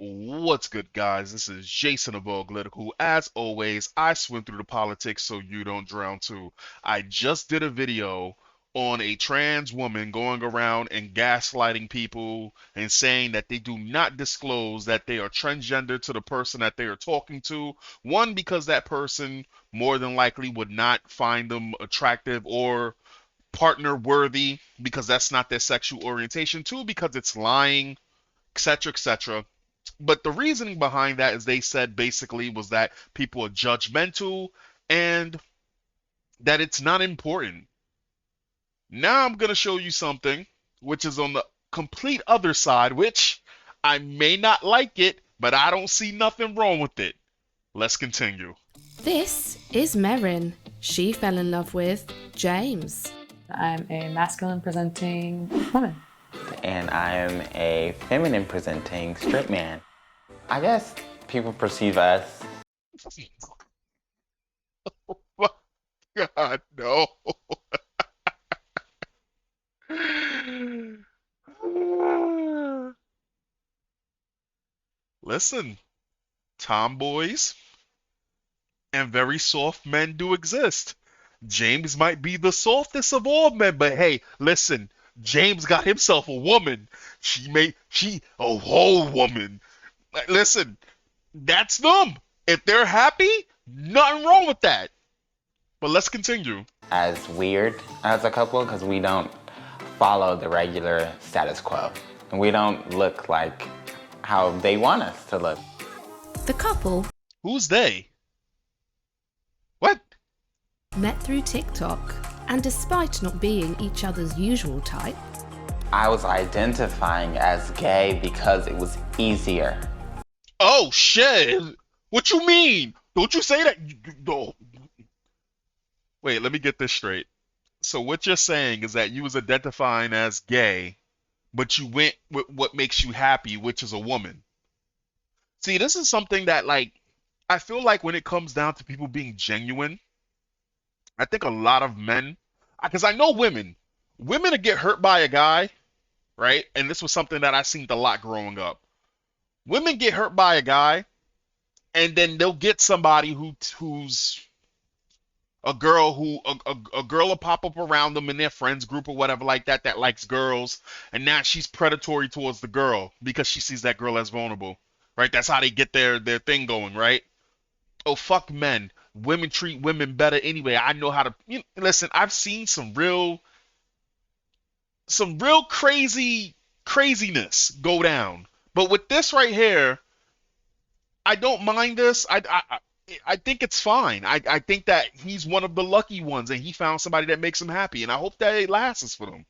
What's good, guys? This is Jason of Auglitical. As always, I swim through the politics so you don't drown too. I just did a video on a trans woman going around and gaslighting people and saying that they do not disclose that they are transgender to the person that they are talking to. One, because that person more than likely would not find them attractive or partner worthy because that's not their sexual orientation. Two, because it's lying, etc., etc. But the reasoning behind that is they said basically was that people are judgmental and that it's not important. Now I'm going to show you something which is on the complete other side, which I may not like it, but I don't see nothing wrong with it. Let's continue. This is Merrin. She fell in love with James. I'm a masculine presenting woman. And I am a feminine presenting straight man. I guess people perceive us. Oh my God, no. Listen, tomboys and very soft men do exist. James might be the softest of all men, but hey, listen, James got himself a woman. She a whole woman. Like, listen, that's them. If they're happy, nothing wrong with that. But let's continue. As weird as a couple because we don't follow the regular status quo. And we don't look like how they want us to look. The couple Who's they? What? met through TikTok, and despite not being each other's usual type, I was identifying as gay because it was easier. Oh shit! What you mean? Don't you say that? No. Wait, let me get this straight. So what you're saying is that you was identifying as gay, but you went with what makes you happy, which is a woman. See, this is something that like I feel like when it comes down to people being genuine, I think a lot of men, because I know women will get hurt by a guy, right? And this was something that I seen a lot growing up. Women get hurt by a guy, and then they'll get somebody who's a girl a girl will pop up around them in their friends group or whatever like that that likes girls, and now she's predatory towards the girl because she sees that girl as vulnerable, right? That's how they get their thing going, right? Oh fuck men, women treat women better anyway. I know how to listen. I've seen some real craziness go down, but with this right here, I don't mind this. I think it's fine. I think that he's one of the lucky ones, and he found somebody that makes him happy, and I hope that it lasts for them.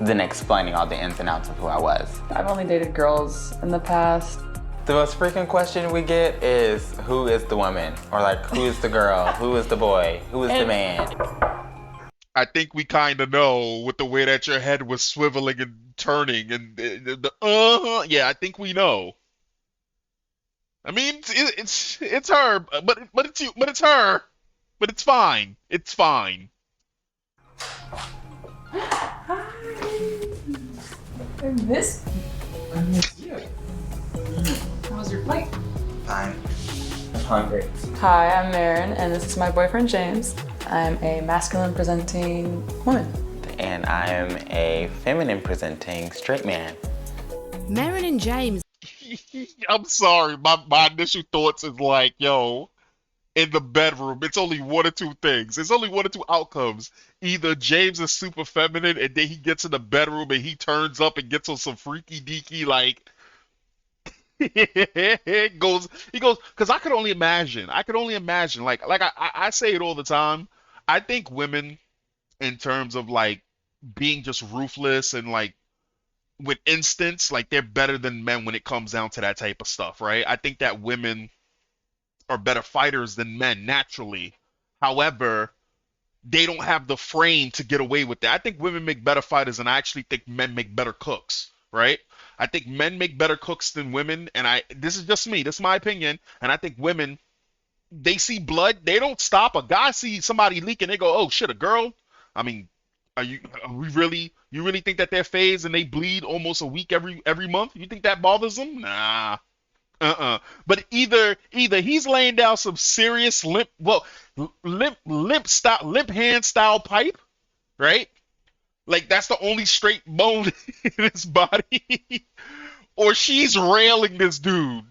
Then explaining all the ins and outs of who I was. I've only dated girls in the past. The most frequent question we get is, who is the woman? Or like, who is the girl? Who is the boy? Who is the man? I think we kind of know with the way that your head was swiveling and turning, and yeah, I think we know. I mean, it's her, but it's you, but it's her, but it's fine. It's fine. Hi. I miss you. How was your flight? Fine. I'm hungry. Hi, I'm Merrin, and this is my boyfriend James. I'm a masculine presenting woman. And I am a feminine presenting straight man. Merrin and James I'm sorry, my initial thoughts is like, yo, in the bedroom, it's only one or two things. It's only one or two outcomes. Either James is super feminine, and then he gets in the bedroom and he turns up and gets on some freaky deaky like. He goes, because I could only imagine like I say it all the time. I think women, in terms of like being just ruthless and like with instincts, like they're better than men when it comes down to that type of stuff, right? I think that women are better fighters than men naturally. However, they don't have the frame to get away with that. I think women make better fighters, and I actually think men make better cooks, right? I think men make better cooks than women, and this is just me, this is my opinion, and I think women, they see blood, they don't stop. A guy sees somebody leaking, they go, oh shit, a girl? I mean, you really think that they're phased and they bleed almost a week every month? You think that bothers them? Nah. But either he's laying down some serious limp hand style pipe, right? Like that's the only straight bone in his body, or she's railing this dude.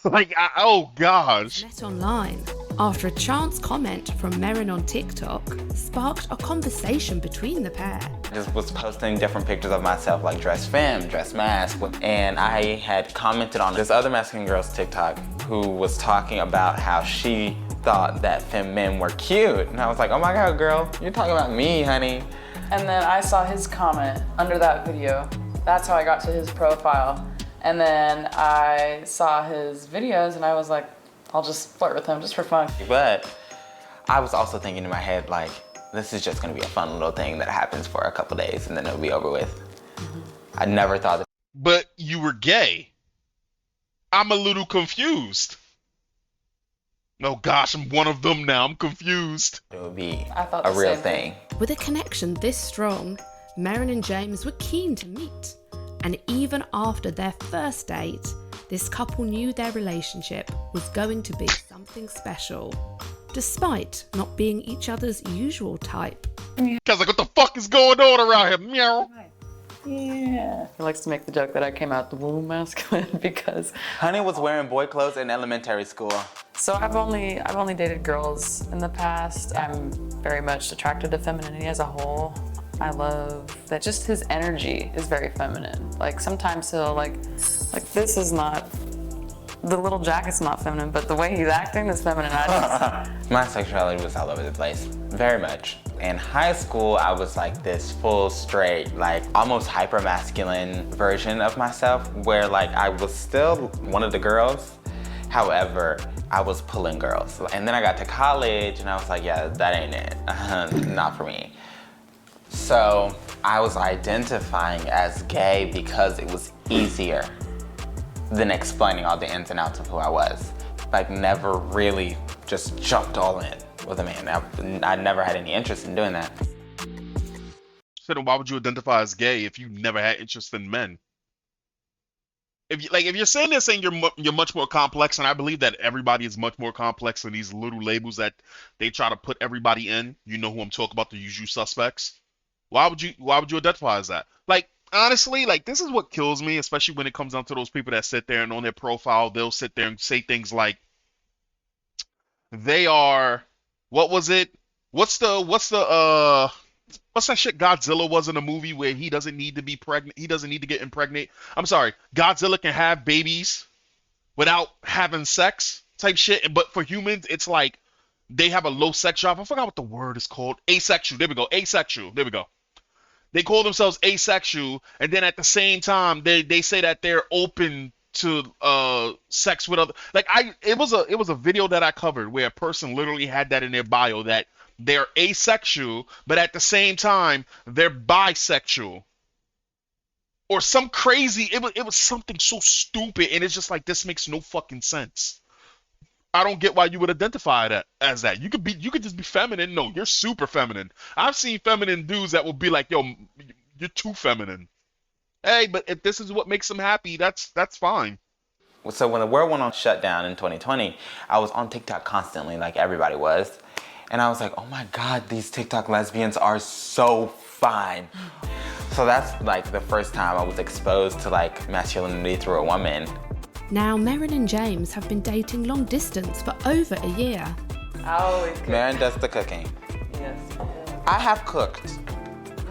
Like, oh gosh. Met online after a chance comment from Merrin on TikTok sparked a conversation between the pair. I just was posting different pictures of myself, like dress femme, dress mask, and I had commented on this other Mexican girl's TikTok who was talking about how she thought that femme men were cute. And I was like, oh my God, girl, you're talking about me, honey. And then I saw his comment under that video. That's how I got to his profile. And then I saw his videos and I was like, I'll just flirt with him just for fun. But I was also thinking in my head, like, this is just gonna be a fun little thing that happens for a couple days and then it'll be over with. I never thought that. But you were gay. I'm a little confused. Oh gosh, I'm one of them now. I'm confused. It would be I thought a the real same thing. With a connection this strong, Merrin and James were keen to meet. And even after their first date, this couple knew their relationship was going to be something special, despite not being each other's usual type. Cause like, what the fuck is going on around here? Meow. Yeah. He likes to make the joke that I came out the womb masculine because. Honey was wearing boy clothes in elementary school. So I've only dated girls in the past. I'm very much attracted to femininity as a whole. I love that just his energy is very feminine. Like sometimes he'll like this is not, the little jacket's not feminine, but the way he's acting is feminine. My sexuality was all over the place, very much. In high school, I was like this full straight, like almost hyper masculine version of myself where like I was still one of the girls. However, I was pulling girls. And then I got to college and I was like, yeah, that ain't it, not for me. So I was identifying as gay because it was easier than explaining all the ins and outs of who I was. Like never really just jumped all in with a man. I never had any interest in doing that. So then why would you identify as gay if you never had interest in men? If you're saying this and you're much more complex, and I believe that everybody is much more complex than these little labels that they try to put everybody in. You know who I'm talking about, the usual suspects. Why would you identify as that? Like, honestly, like this is what kills me, especially when it comes down to those people that sit there and on their profile, they'll sit there and say things like they are, what was it? What's that shit Godzilla was in a movie where he doesn't need to be pregnant, he doesn't need to get impregnated. I'm sorry, Godzilla can have babies without having sex type shit, but for humans it's like they have a low sex drive. I forgot what the word is called. Asexual. There we go. Asexual. There we go. They call themselves asexual, and then at the same time they say that they're open to sex with other, like it was a video that I covered where a person literally had that in their bio that they're asexual, but at the same time they're bisexual. Or some crazy, it was something so stupid, and it's just like, this makes no fucking sense. I don't get why you would identify that as that. You could just be feminine. No, you're super feminine. I've seen feminine dudes that will be like, yo, you're too feminine. Hey, but if this is what makes them happy, that's fine. So when the world went on shutdown in 2020, I was on TikTok constantly, like everybody was. And I was like, oh my God, these TikTok lesbians are so fine. So that's like the first time I was exposed to like masculinity through a woman. Now, Merrin and James have been dating long distance for over a year. I always cook. Merrin does the cooking. Yes. I have cooked.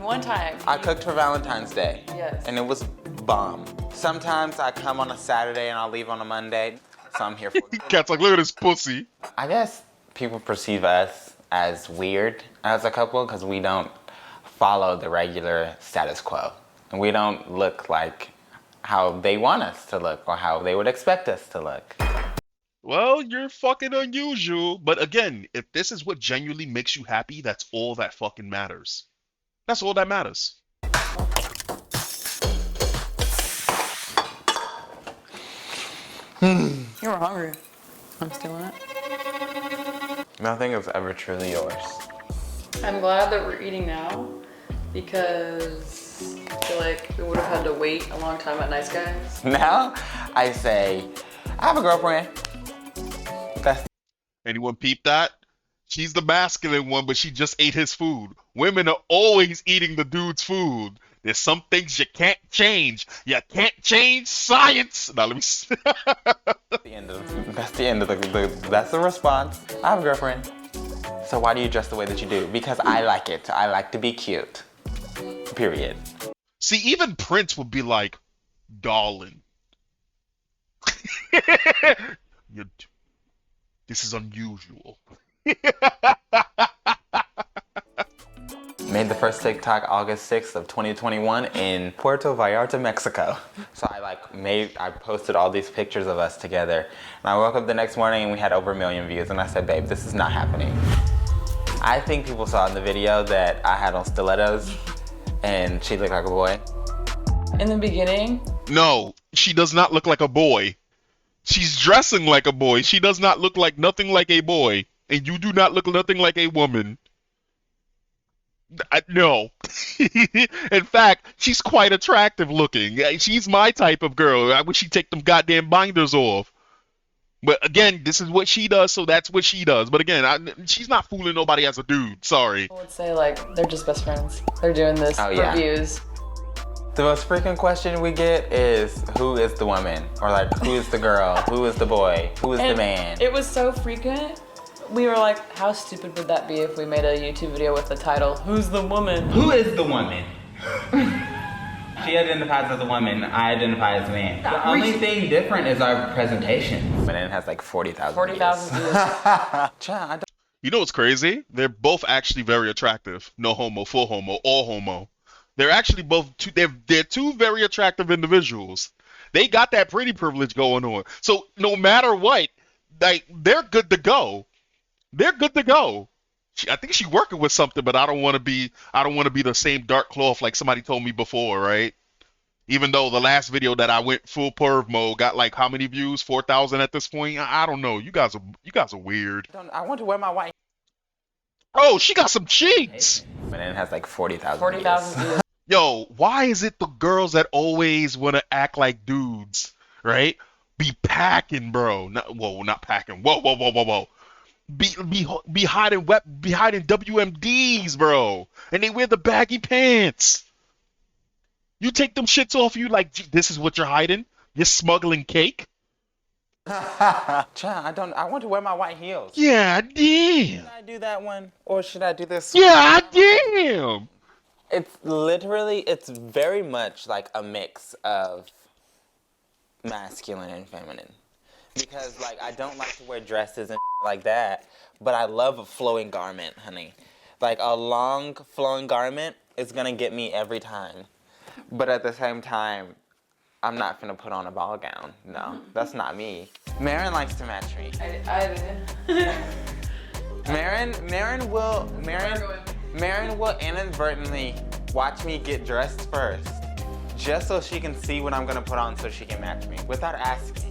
One time. I cooked for Valentine's Day. Yes. And it was bomb. Sometimes I come on a Saturday and I'll leave on a Monday, so I'm here for it. Cat's like, look at this pussy. I guess people perceive us as weird as a couple because we don't follow the regular status quo. And we don't look like how they want us to look or how they would expect us to look. Well, you're fucking unusual. But again, if this is what genuinely makes you happy, that's all that fucking matters. That's all that matters. You were hungry. I'm stealing it. Nothing is ever truly yours. I'm glad that we're eating now because I feel like we would have had to wait a long time at Nice Guys. Now I say, I have a girlfriend. That's Anyone peep that? She's the masculine one, but she just ate his food. Women are always eating the dude's food. There's some things you can't change. You can't change science. Now let me. the end of that's the response. I have a girlfriend. So why do you dress the way that you do? Because I like it. I like to be cute. Period. See, even Prince would be like, darling. This is unusual. Made the first TikTok August 6th of 2021 in Puerto Vallarta, Mexico. So I posted all these pictures of us together. And I woke up the next morning and we had over 1 million views. And I said, babe, this is not happening. I think people saw in the video that I had on stilettos and she looked like a boy. In the beginning? No, she does not look like a boy. She's dressing like a boy. She does not look like nothing like a boy. And you do not look nothing like a woman. No. In fact, she's quite attractive looking. She's my type of girl. I wish she'd take them goddamn binders off. But again, this is what she does, so that's what she does. But again, she's not fooling nobody as a dude. Sorry. I would say like they're just best friends. They're doing this for views. The most frequent question we get is, who is the woman? Or like, who is the girl? Who is the boy? Who is the man? It was so frequent. We were like, how stupid would that be if we made a YouTube video with the title, Who's the Woman? Who is the woman? She identifies as a woman, I identify as a man. The only thing different is our presentation. And it has like 40,000 views. You know what's crazy? They're both actually very attractive. No homo, full homo, all homo. They're actually both they're two very attractive individuals. They got that pretty privilege going on. So no matter what, like they're good to go. They're good to go. I think she's working with something, but I don't want to be the same dark cloth like somebody told me before, right? Even though the last video that I went full perv mode got like how many views? 4,000 at this point. I don't know. You guys are weird. I want to wear my white. Oh, she got some cheeks. But it has like 40,000 views. Yo, why is it the girls that always want to act like dudes, right? Be packing, bro. Not packing. Whoa. Be hiding WMDs, bro. And they wear the baggy pants. You take them shits off you like this is what you're hiding? You're smuggling cake? I want to wear my white heels. Yeah, damn. Should I do that one or should I do this? Yeah, damn. It's very much like a mix of masculine and feminine. Because like I don't like to wear dresses and like that, but I love a flowing garment, honey. Like a long flowing garment is gonna get me every time. But at the same time, I'm not gonna put on a ball gown. No, that's not me. Marin likes to match me. Marin will inadvertently watch me get dressed first, just so she can see what I'm gonna put on so she can match me without asking.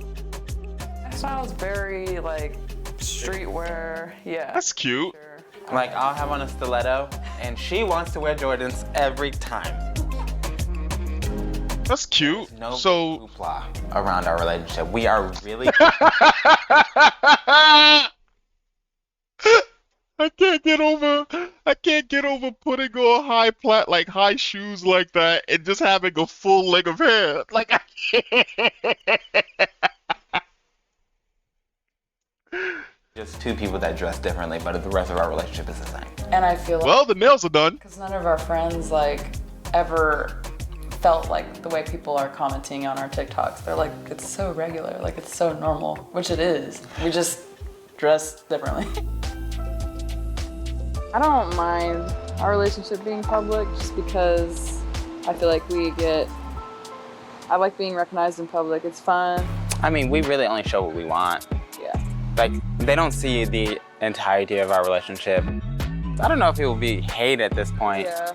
My style's very like streetwear. Yeah. That's cute. Sure. Like I'll have on a stiletto, and she wants to wear Jordans every time. That's cute. No so hoopla around our relationship. We are really. I can't get over putting on high shoes like that and just having a full leg of hair. Like I can't. Just two people that dress differently, but the rest of our relationship is the same. And I feel like, well, the nails are done. because none of our friends like ever felt like the way people are commenting on our TikToks. They're like, it's so regular, like it's so normal, which it is. We just dress differently. I don't mind our relationship being public just because I feel like I like being recognized in public. It's fun. I mean, we really only show what we want. Yeah. Like, they don't see the entirety of our relationship. I don't know if it will be hate at this point. Yeah.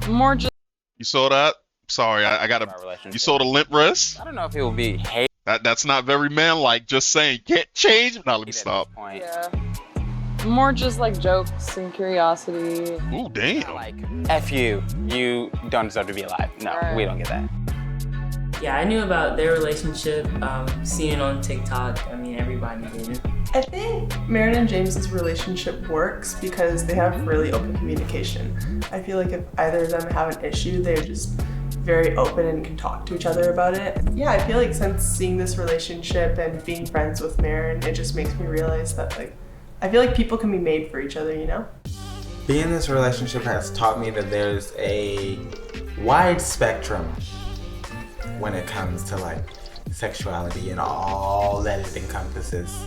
More just. You saw that? Sorry, I gotta. You saw the limp wrist? I don't know if it will be hate. That's not very manlike. Just saying, can't change. Now let me stop. Yeah. More just like jokes and curiosity. Ooh, damn. Like, F you don't deserve to be alive. No, Right. we don't get that. Yeah, I knew about their relationship, seeing it on TikTok. I mean, everybody did. I think Marin and James's relationship works because they have really open communication. I feel like if either of them have an issue, they're just very open and can talk to each other about it. Yeah, I feel like since seeing this relationship and being friends with Marin, it just makes me realize that like, I feel like people can be made for each other, you know? Being in this relationship has taught me that there's a wide spectrum when it comes to like sexuality and all that it encompasses.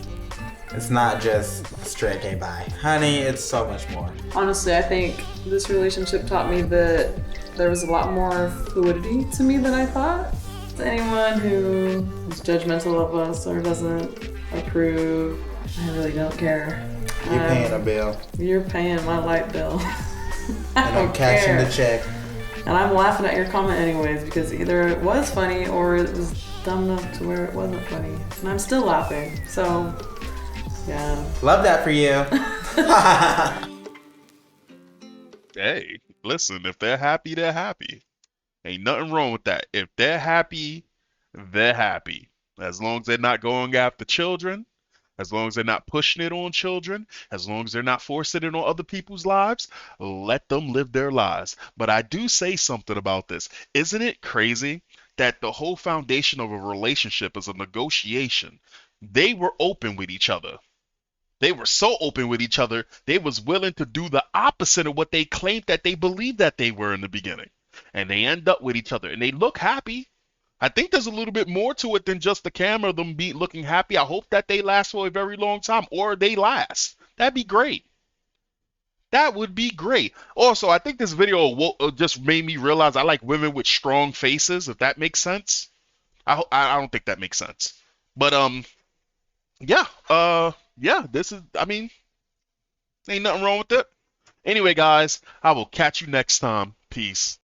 It's not just straight gay bi. Honey, it's so much more. Honestly, I think this relationship taught me that there was a lot more fluidity to me than I thought. To anyone who is judgmental of us or doesn't approve, I really don't care. You paying a bill. You're paying my light bill. And I'm cashing the check. And I'm laughing at your comment anyways because either it was funny or it was dumb enough to where it wasn't funny. And I'm still laughing. So, yeah. Love that for you. Hey, listen, if they're happy, they're happy. Ain't nothing wrong with that. If they're happy, they're happy. As long as they're not going after children, as long as they're not pushing it on children, as long as they're not forcing it on other people's lives, let them live their lives. But I do say something about this. Isn't it crazy that the whole foundation of a relationship is a negotiation? They were open with each other. They were so open with each other, they was willing to do the opposite of what they claimed that they believed that they were in the beginning. And they end up with each other and they look happy. I think there's a little bit more to it than just the camera of them be looking happy. I hope that they last for a very long time or they last. That'd be great. That would be great. Also, I think this video just made me realize I like women with strong faces, if that makes sense. I don't think that makes sense. But yeah, yeah, this is, I mean, ain't nothing wrong with it. Anyway, guys, I will catch you next time. Peace.